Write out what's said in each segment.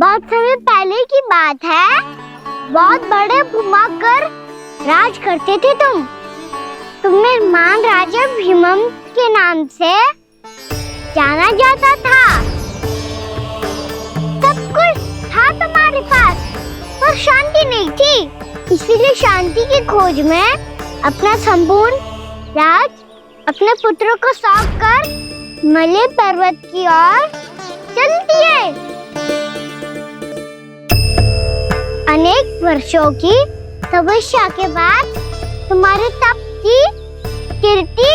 बहुत समय पहले की बात है। बहुत बड़े भूमाकर राज करते थे तुम्हें महान राजा भीमम के नाम से जाना जाता था। सब कुछ था तुम्हारे पास, पर शांति नहीं थी। इसीलिए शांति की खोज में अपना संपूर्ण राज अपने पुत्रों को सौंप कर हिमालय पर्वत की ओर चल दिए। अनेक वर्षों की तपस्या के बाद तुम्हारे तप की कीर्ति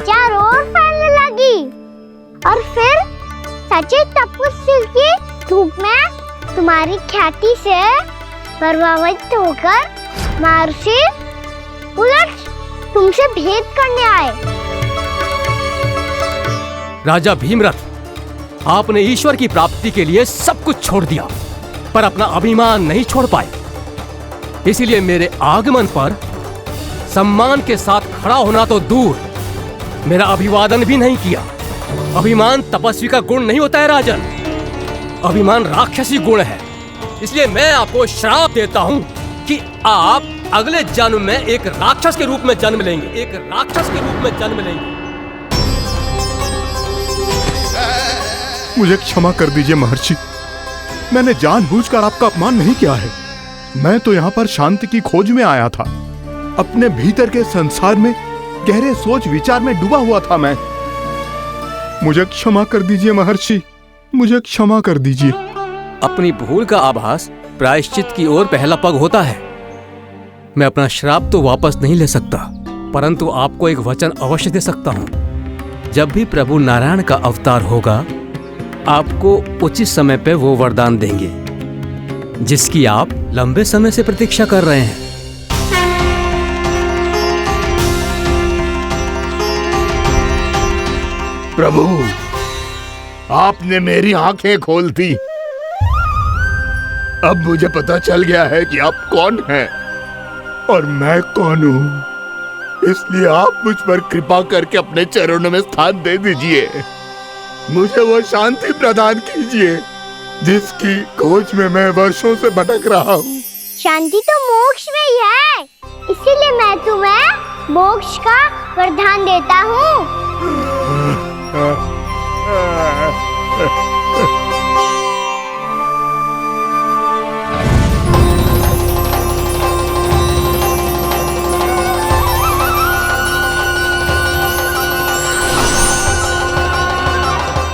चारों ओर फैलने लगी और फिर सच्चे तपस्वी की धूप में तुम्हारी ख्याति से प्रभावित होकर महर्षि उलट तुमसे भेंट करने आए। राजा भीमरथ, आपने ईश्वर की प्राप्ति के लिए सब कुछ छोड़ दिया, पर अपना अभिमान नहीं छोड़ पाए। इसीलिए मेरे आगमन पर सम्मान के साथ खड़ा होना तो दूर, मेरा अभिवादन भी नहीं किया। अभिमान तपस्वी का गुण नहीं होता है राजन, अभिमान राक्षसी गुण है। इसलिए मैं आपको श्राप देता हूँ कि आप अगले जन्म में एक राक्षस के रूप में जन्म लेंगे, एक राक्षस के रूप में जन्म लेंगे। मुझे क्षमा कर दीजिए महर्षि, मैंने जानबूझकर आपका अपमान नहीं किया है। मैं तो यहाँ पर शांति की खोज में आया था। अपने भीतर के संसार में गहरे सोच विचार में डूबा हुआ था मैं। मुझे क्षमा कर दीजिए महर्षि, मुझे क्षमा कर दीजिए। अपनी भूल का आभास प्रायश्चित की ओर पहला पग होता है। मैं अपना श्राप तो वापस नहीं ले सकता, परंतु आपको एक वचन अवश्य दे सकता हूँ। जब भी प्रभु नारायण का अवतार होगा, आपको उचित समय पे वो वरदान देंगे जिसकी आप लंबे समय से प्रतीक्षा कर रहे हैं। प्रभु, आपने मेरी आंखें खोल दी। अब मुझे पता चल गया है कि आप कौन हैं और मैं कौन हूँ। इसलिए आप मुझ पर कृपा करके अपने चरणों में स्थान दे दीजिए। मुझे वो शांति प्रदान कीजिए जिसकी खोज में मैं वर्षों से भटक रहा हूँ। शांति तो मोक्ष में ही है, इसीलिए मैं तुम्हें मोक्ष का वरदान देता हूँ।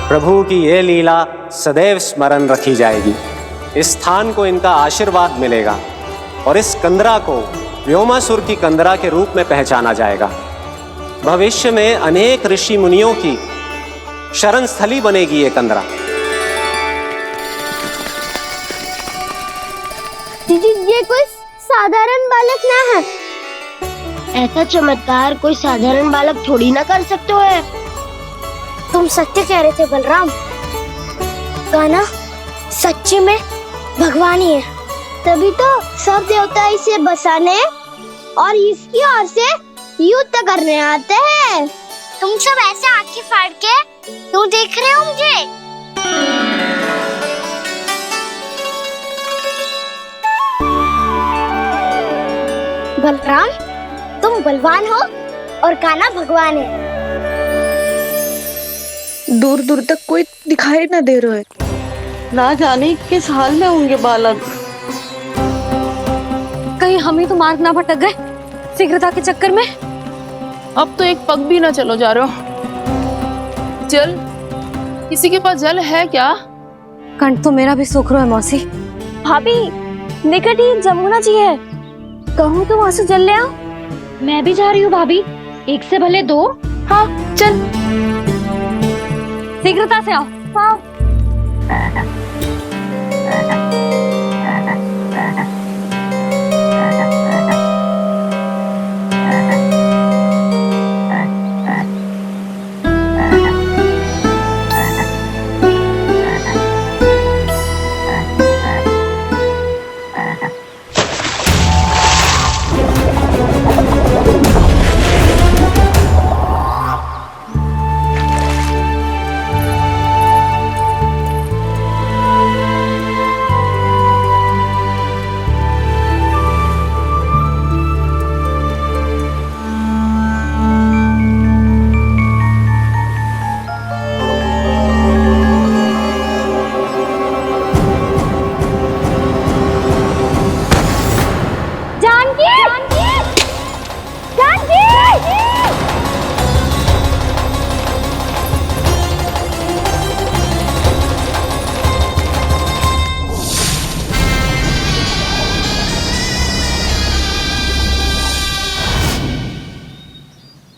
प्रभु की ये लीला सदैव स्मरण रखी जाएगी। इस स्थान को इनका आशीर्वाद मिलेगा और इस कंदरा को व्योमासुर की कंदरा के रूप में पहचाना जाएगा। भविष्य में अनेक ऋषि मुनियों की शरण स्थली बनेगी ये कंदरा। दीदी, ये कोई साधारण बालक ना है। ऐसा चमत्कार कोई साधारण बालक थोड़ी ना कर सकते हो। तुम सत्य कह रहे थे बलराम, गाना सच्ची में भगवान ही है। तभी तो सब देवता इसे बसाने और इसकी ओर से युद्ध करने आते हैं। तुम सब ऐसे आंखें फाड़ के क्यों देख रहे हो मुझे? बलराम, तुम बलवान हो और कान्हा भगवान है। दूर दूर तक कोई दिखाई न दे रहा है। ना जाने किस हाल में होंगे बालक। कहीं हम ही तो मार्ग ना भटक गए शीघ्रता के चक्कर में। अब तो एक पग भी ना चलो जा रहे हो। जल, किसी के पास जल है क्या? कंठ तो मेरा भी सूख रहा है मौसी। भाभी, निकट ही जमुना जी है, कहूँ तो वहां से जल ले आओ। मैं भी जा रही हूँ भाभी, एक से भले दो। हाँ चल, शीघ्रता से आओ। हाँ।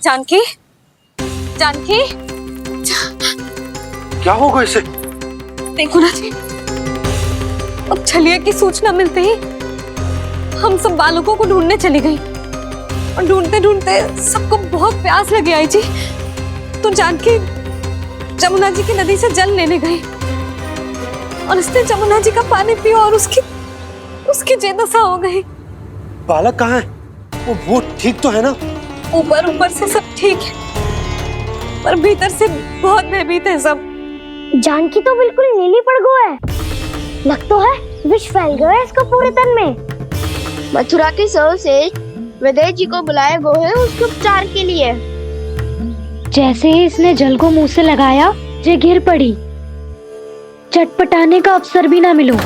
जानकी, जानकी, क्या होगा इसे? देखो ना जी, अब छलिया की सूचना मिलते ही हम सब बालकों को ढूंढने चली गई और ढूंढते ढूंढते सबको बहुत प्यास लगी आई जी। तो जानकी जमुना जी की नदी से जल लेने गई और उसने जमुना जी का पानी पिया और उसकी जेदशा हो गई। बालक कहाँ है? वो ठीक तो है ना? ऊपर से सब ठीक है पर भीतर से बहुत भयभीत है सब। जानकी तो बिल्कुल नीली पड़ गया है। लग तो है विष फैल गया है इसका पूरे तन में। मथुरा के सौ से विदेश जी को बुलाए गए हैं उसके उपचार के लिए। जैसे ही इसने जल को मुंह से लगाया, जे गिर पड़ी। चटपटाने का अवसर भी ना मिलो।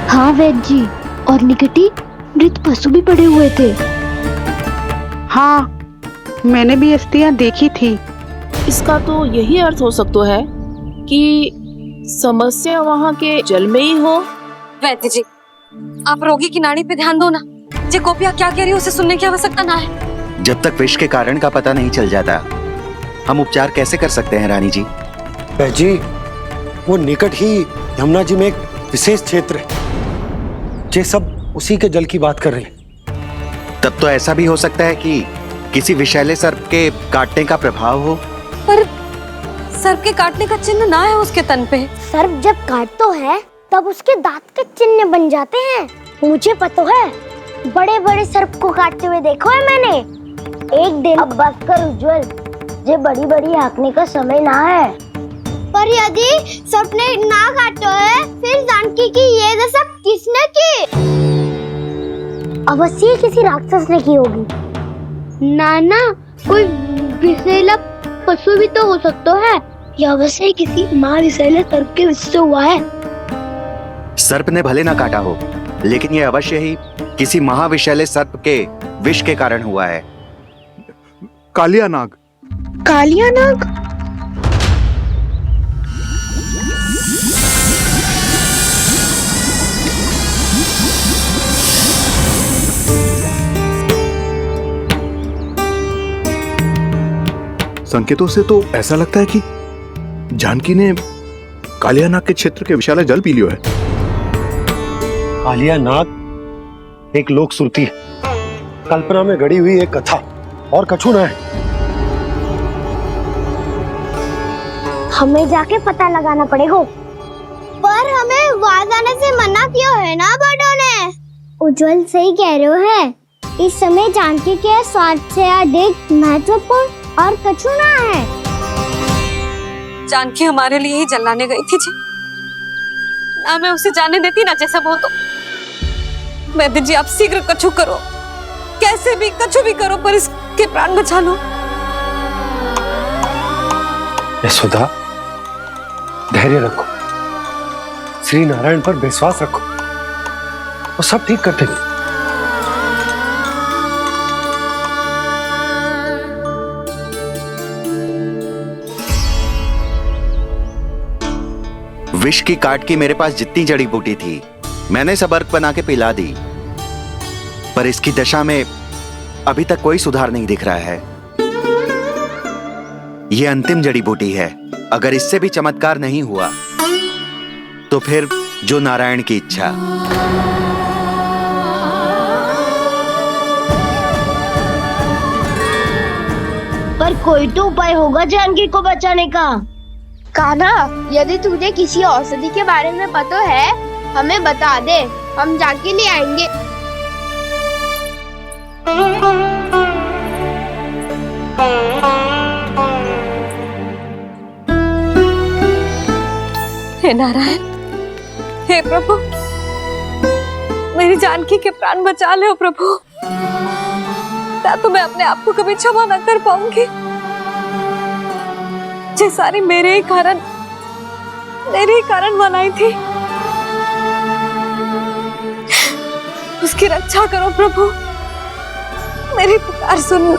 हाँ वैद्य जी, और निकटी मृत पशु भी पड़े हुए थे। हाँ, मैंने भी अस्थियां देखी थी। इसका तो यही अर्थ हो सकता है कि समस्या वहाँ के जल में ही हो। वैद्य जी, आप रोगी की नाड़ी पे ध्यान दो ना। जे गोपिया क्या कह रही है उसे सुनने की आवश्यकता ना है। जब तक विष के कारण का पता नहीं चल जाता, हम उपचार कैसे कर सकते हैं रानी जी? जी, वो निकट ही यमुना जी में एक विशेष क्षेत्र है। ये सब उसी के जल की बात कर रही हैं। तब तो ऐसा भी हो सकता है कि किसी विषैले सर्प के काटने का प्रभाव हो। पर सर्प के काटने का चिन्ह ना है उसके तन पे। सर्प जब काटता है तब उसके दांत के चिन्ह बन जाते हैं। मुझे पता है, बड़े बड़े सर्प को काटते हुए देखो है मैंने। एक दिन अब बस कर उज्जवल, ये बड़ी बड़ी हाँकने का समय ना है। पर यदि सर्प ने ना काटो है, फिर जानकी की ये दशा किसने की? अवश्य किसी राक्षस ने की होगी। नाना, कोई विषैला पशु भी तो हो सकता है। यह अवश्य किसी माँ विषैले सर्प के विष से हुआ है। सर्प ने भले ना काटा हो, लेकिन यह अवश्य ही किसी महाविषैले सर्प के विष के कारण हुआ है। कालिया नाग। कालिया नाग? संकेतों से तो ऐसा लगता है कि जानकी ने कालिया नाग के क्षेत्र के विशाल जल पी लियो है। कालिया नाग एक लोक श्रुति है, कल्पना में गढ़ी हुई एक कथा, और कछु ना है। हमें जाके पता लगाना पड़ेगा। पर हमें वहां जाने से मना किया है ना बड़ों ने। उज्जवल सही कह रहे हो है। इस समय जानकी के स्वार्थ से अधिक महत्वपूर्ण और कछु ना है। जानकी हमारे लिए ही जलाने गई थी जी। ना मैं उसे जाने देती ना जैसा वो तो। वैद्य जी, आप शीघ्र कछु करो, कैसे भी कछु भी करो, पर इसके प्राण बचा लो। यशोदा, धैर्य रखो, श्री नारायण पर विश्वास रखो, वो सब ठीक करते हैं। विष की काट की मेरे पास जितनी जड़ी बूटी थी, मैंने सब अर्क बना के पिला दी, पर इसकी दशा में अभी तक कोई सुधार नहीं दिख रहा है। यह अंतिम जड़ी बूटी है। अगर इससे भी चमत्कार नहीं हुआ तो फिर जो नारायण की इच्छा। पर कोई तो उपाय होगा जानकी को बचाने का। कान्हा, यदि तुझे किसी औषधि के बारे में पता है, हमें बता दे, हम जाके ले आएंगे। हे नारायण, हे प्रभु, मेरी जानकी के प्राण बचा ले प्रभु। या तो मैं अपने आप को कभी क्षमा न कर पाऊंगी। ये सारी मेरे ही कारण बनाई थी। उसकी रक्षा करो प्रभु, मेरी पुकार सुनो।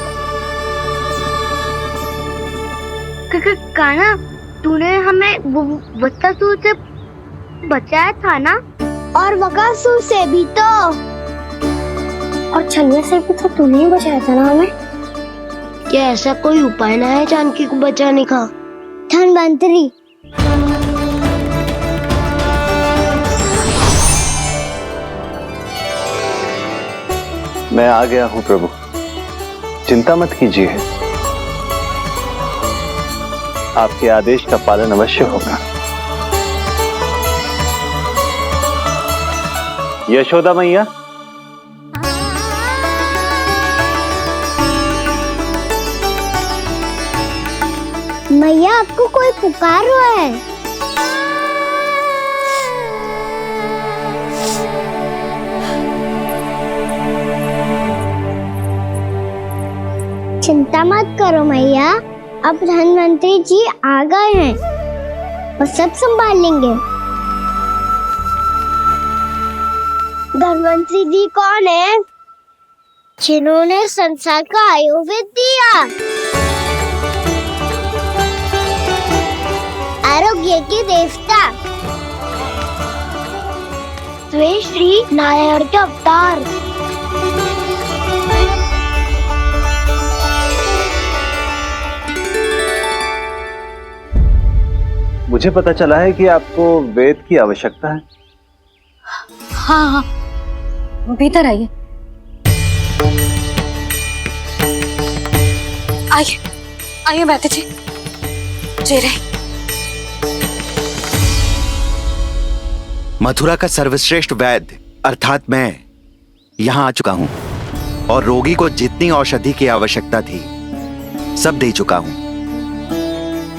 कान्हा, तूने हमें वत्सासुर से बचाया था ना? और बकासुर से भी तो। और छलिया से भी तो तूने ही बचाया था ना हमें। क्या ऐसा कोई उपाय ना है जानकी को बचाने का? धनवंतरी, मैं आ गया हूं प्रभु, चिंता मत कीजिए, आपके आदेश का पालन अवश्य होगा। यशोदा मैया, मैया आपको कोई पुकार रहा है। चिंता मत करो मैया, अब धनवंतरी जी आ गए हैं, वो सब संभाल लेंगे। धनवंतरी जी कौन है? जिन्होंने संसार का आयुर्वेद दिया, आरोग्य के देवता, वे श्री नारायण के अवतार। मुझे पता चला है कि आपको वेद की आवश्यकता है। हाँ हाँ, भीतर आइए। आइए आइए बैठे जी। जी रहे। मथुरा का सर्वश्रेष्ठ वैद्य अर्थात मैं यहाँ आ चुका हूँ और रोगी को जितनी औषधि की आवश्यकता थी सब दे चुका हूँ।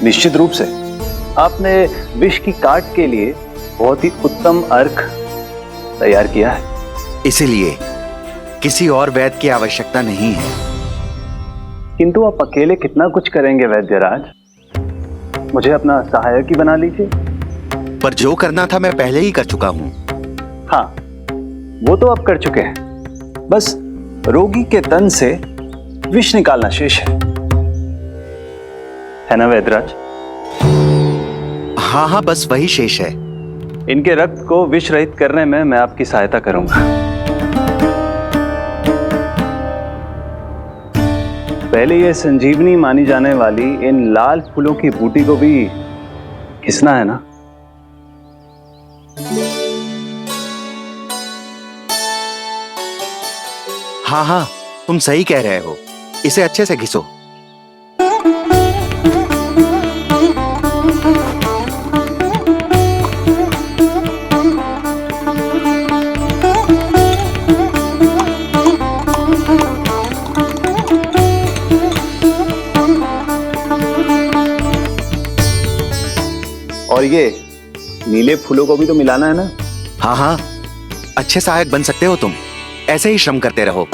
निश्चित रूप से आपने विष की काट के लिए बहुत ही उत्तम अर्क तैयार किया है, इसीलिए किसी और वैद्य की आवश्यकता नहीं है। किंतु आप अकेले कितना कुछ करेंगे वैद्यराज, मुझे अपना सहायक ही बना लीजिए। पर जो करना था मैं पहले ही कर चुका हूँ। हाँ, वो तो आप कर चुके हैं, बस रोगी के तन से विष निकालना शेष है ना वैद्यराज? हाँ हाँ, बस वही शेष है। इनके रक्त को विष रहित करने में मैं आपकी सहायता करूंगा। पहले ये संजीवनी मानी जाने वाली इन लाल फूलों की बूटी को भी घिसना है ना? हाँ हाँ, तुम सही कह रहे हो, इसे अच्छे से घिसो। और ये नीले फूलों को भी तो मिलाना है ना? हाँ हाँ, अच्छे सहायक बन सकते हो तुम, ऐसे ही श्रम करते रहो।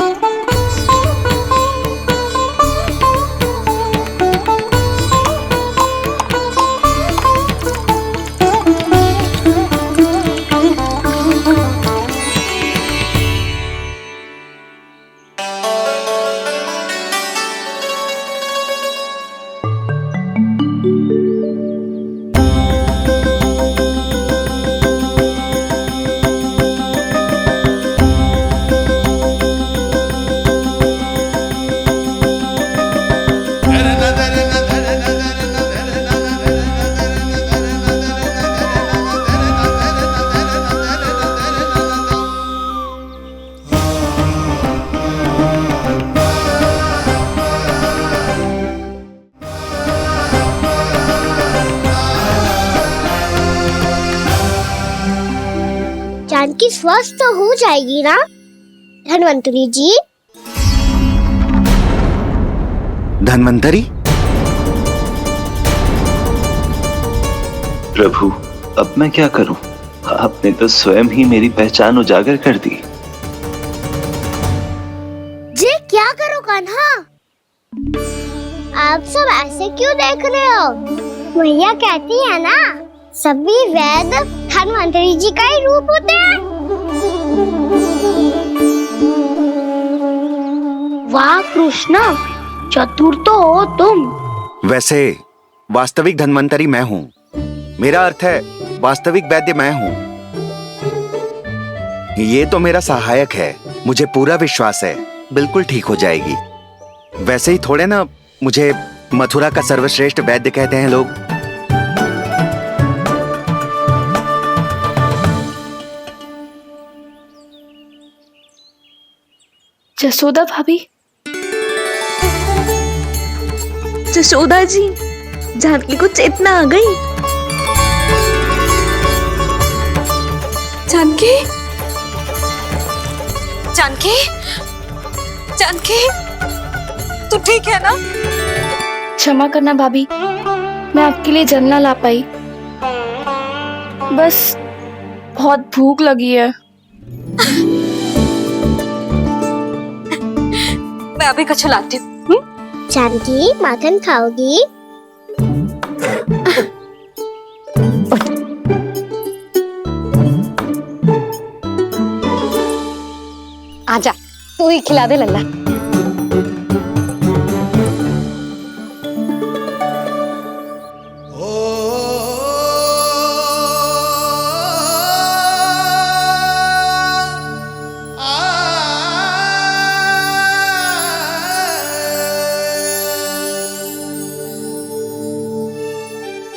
जानकी स्वस्थ तो हो जाएगी ना धनवंतरी जी? धनवंतरी? प्रभु, अब मैं क्या करूं? आपने तो स्वयं ही मेरी पहचान उजागर कर दी। जी क्या करो कान्हा? आप सब ऐसे क्यों देख रहे हो? मैया कहती है ना, सभी वैद्य धनवंतरी जी का ही रूप होते हैं। वाह कृष्णा, चतुर तो हो तुम। वैसे वास्तविक धन्वंतरी मैं हूँ, मेरा अर्थ है वास्तविक वैद्य मैं हूँ। ये तो मेरा सहायक है, मुझे पूरा विश्वास है बिल्कुल ठीक हो जाएगी। वैसे ही थोड़े ना मुझे मथुरा का सर्वश्रेष्ठ वैद्य कहते हैं लोग। जसोदा भाभी। जशोदा जी, जानकी को चेतना आ गई। जानकी, जानकी, जानकी, तू ठीक है ना? क्षमा करना भाभी, मैं आपके लिए जल ना ला पाई। बस बहुत भूख लगी है। मैं अभी कछु लाती हूँ। जानकी, माखन खाओगी? आजा, तू ही खिला दे लल्ला।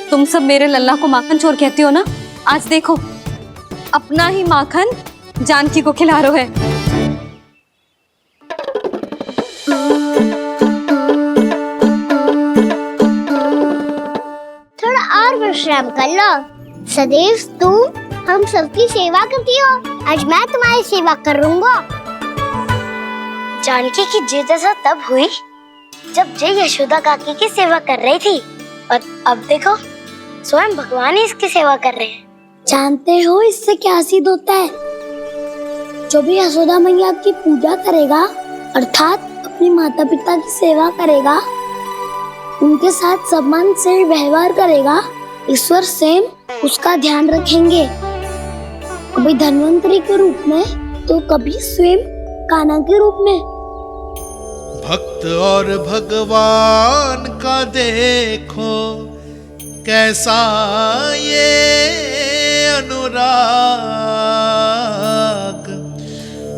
तुम सब मेरे लल्ला को माखन चोर कहती हो ना? आज देखो, अपना ही माखन जानकी को खिला रहे है। थोड़ा और विश्राम कर लो। सदैव तुम हम सबकी सेवा करती हो, आज मैं तुम्हारी सेवा करूंगा। जानकी की जिज्ञासा तब हुई जब जय यशोदा काकी की सेवा कर रही थी, और अब देखो स्वयं भगवान ही इसकी सेवा कर रहे हैं। जानते हो इससे क्या सिद्ध होता है? जो भी यशोदा मैया की पूजा करेगा, अर्थात अपने माता पिता की सेवा करेगा, उनके साथ सम्मान से व्यवहार करेगा, ईश्वर स्वयं उसका ध्यान रखेंगे। कभी धन्वंतरी के रूप में तो कभी स्वयं कान्हा के रूप में। भक्त और भगवान का देखो कैसा ये अनुराग,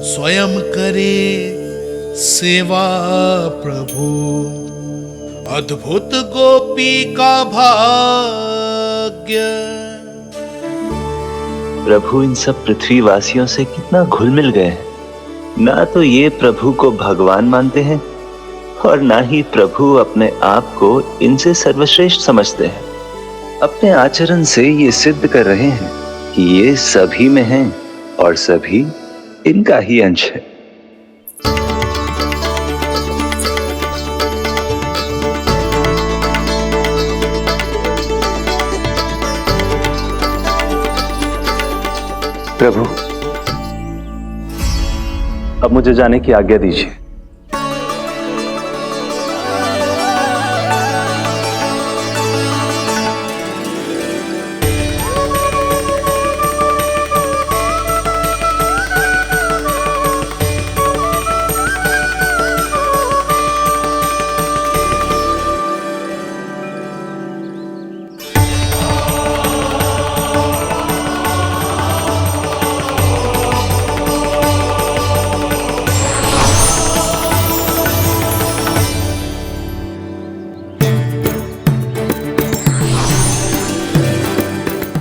स्वयं करे सेवा प्रभु, अद्भुत गोपी का भाग्य। प्रभु इन सब पृथ्वीवासियों से कितना घुल मिल गए हैं। ना तो ये प्रभु को भगवान मानते हैं और ना ही प्रभु अपने आप को इनसे सर्वश्रेष्ठ समझते हैं। अपने आचरण से ये सिद्ध कर रहे हैं कि ये सभी में हैं और सभी इनका ही अंश है। प्रभु, अब मुझे जाने की आज्ञा दीजिए।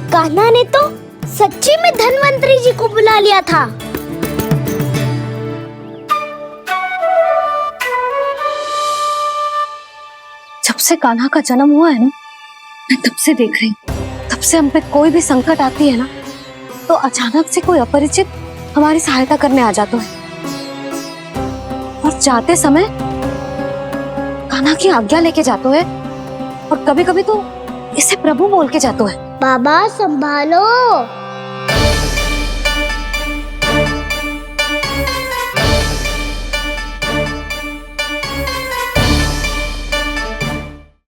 कान्हा ने तो सच्ची में धन्वंतरी जी को बुला लिया था। जब से कान्हा का जन्म हुआ है ना, मैं तब से देख रही हूँ, तब से हम पे कोई भी संकट आती है ना, तो अचानक से कोई अपरिचित हमारी सहायता करने आ जाता है, और जाते समय कान्हा की आज्ञा लेके जाते है, और कभी कभी तो इसे प्रभु बोल के जाते है। बाबा संभालो।